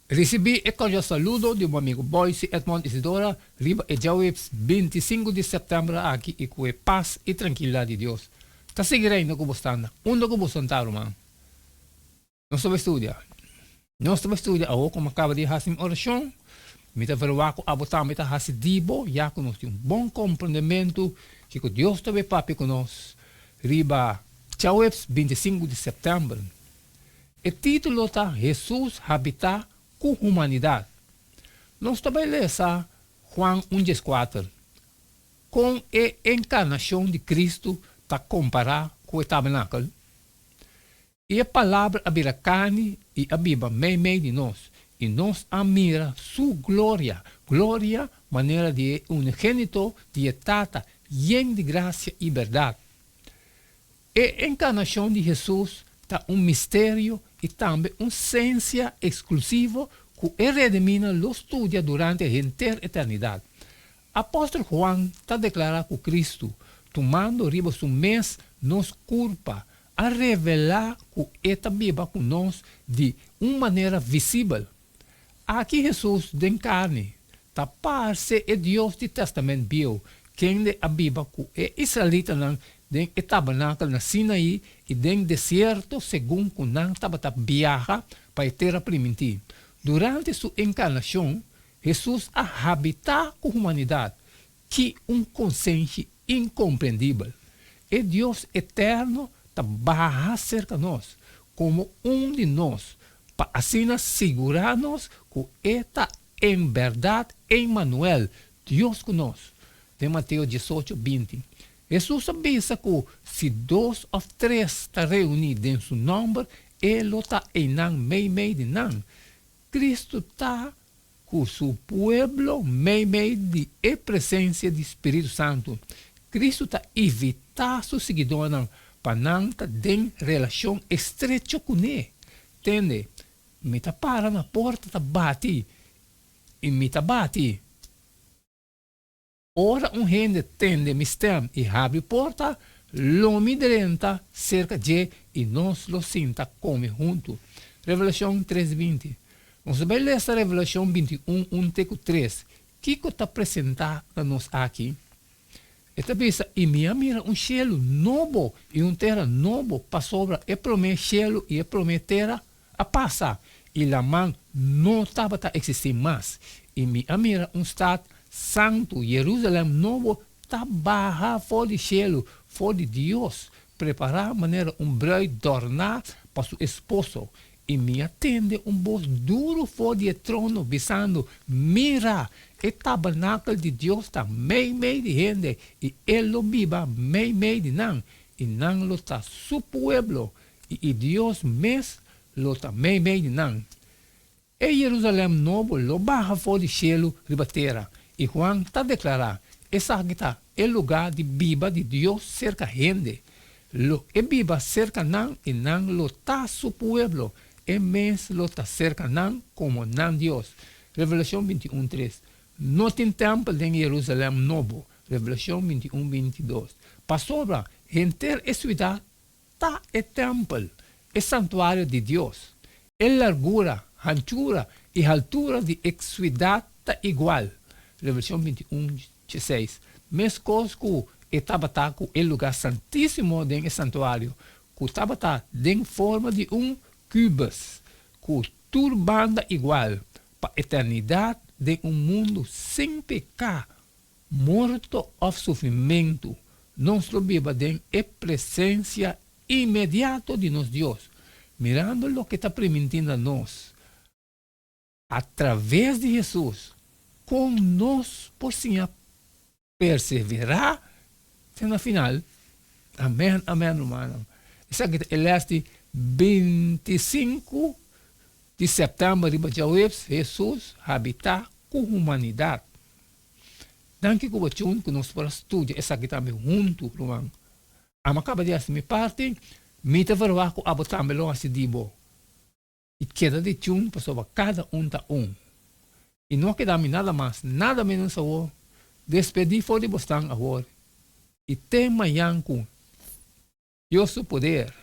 Recebi e cordial saludo de meu amigo Boyce Edmond Isidora, riba e Jawebs 25 de setembro aqui e com paz e tranquilidade de Deus. Tá seguirei no Cubostana, onde Cubostantaro, man. Nós estamos estudando. Nós estamos estudando, como acaba de fazer uma oração, me está verwako abotar, me está fazendo dibo, já que nós temos um bom compreendimento, que Deus também papi conosco, riba Jawebs 25 de setembro. O título está Jesus habitar com humanidade. Nós também lemos Juan 1,4. Com a encarnação de Cristo, está comparado com o tabernáculo. E a palavra abira carne e abiba meio de nós. E nós admira sua glória. Glória, maneira de unigênito de tata, lleno de graça e verdade. A encarnação de Jesus está um mistério e também uma ciência exclusiva que redimina lo estudia durante a inteira eternidade. Apóstolo Juan está declarando que Cristo, tomando riba su mês, nos culpa a revelar que está viva conosco de uma maneira visível. Aqui Jesus de carne, está parce é Deus do Testamento Bio, quem de a Bíblia que é israelita não den o tabernáculo na Sinaí e den deserto segundo que não estava viaja para a terra primitiva. Durante sua encarnação, Jesus habita com a humanidade, que consciência incompreendível. E Deus eterno está cerca de nós, como de nós, para assim assegurar-nos que está em verdade Emmanuel, Deus conosco. De Mateus 18, 20. Jesus avisa que se 2 ou 3 estão reunidos em seu nome, ele está em meio de nós. Cristo está com seu povo meio de presença do Espírito Santo. Cristo está evitando seus seguidores para não ter relação estreita com ele. Entende? Me está para na porta, está bate. E me está bate. Ora gente tende mistério e abre porta, lo midrenta cerca de e nós lo sinta come junto. Revelação 3:20. Nós vamos ler essa Revelação 21, 1-3. Que está apresentado a nós aqui? Esta vez, e me mira cielo novo e terra novo para sobre e promete cielo e promete terra a passar. E a mão não estava a existir mais. E me mira estado santo, Jerusalém novo, está barra fora do cielo, fora de Deus, preparar maneira bride dornar para seu esposo. E me atende voz duro fora do trono, visando, mira, o tabernáculo de Deus está meio de gente, e ele lo viva meio de não, e não lo está su pueblo, e Deus mesmo lo está meio de não. E Jerusalém novo, lo barra fora do cielo, ribateira. E Juan está declarando, essa está é lugar de viva de Deus cerca gente. Lo é viva cerca não e não lo está su pueblo. E mesmo lo está cerca não como não Deus. Revelação 21:3. Não tem templo em Jerusalém novo. Revelação 21:22. Para sobre, inteira a cidade está é templo, é santuário de Deus. É largura, anchura e altura de cidade está igual. Revelação 21:6. Mesmo coisa que estava com o lugar santíssimo dentro do santuário, que estava em forma de cubos, com turbanda igual, para a eternidade de mundo sem pecado, morto ou sofrimento, nós vivemos em a presença imediata de nosso Deus, mirando o que está permitindo a nós, através de Jesus, como nós possamos perseverar até no final. Amém, amém, irmão. Isso aqui é 25 de setembro de Jesus habitar com a humanidade. Danke que você que nós para estudar essa aqui também junto, irmão. A acaba de assumir parte, me te verá com a botar melhor assim dibo. E queda de tchum para sobre cada tá E não queda nada mais, nada menos agora. Despedir fora de bostão agora. E tem manhã com Deus o poder.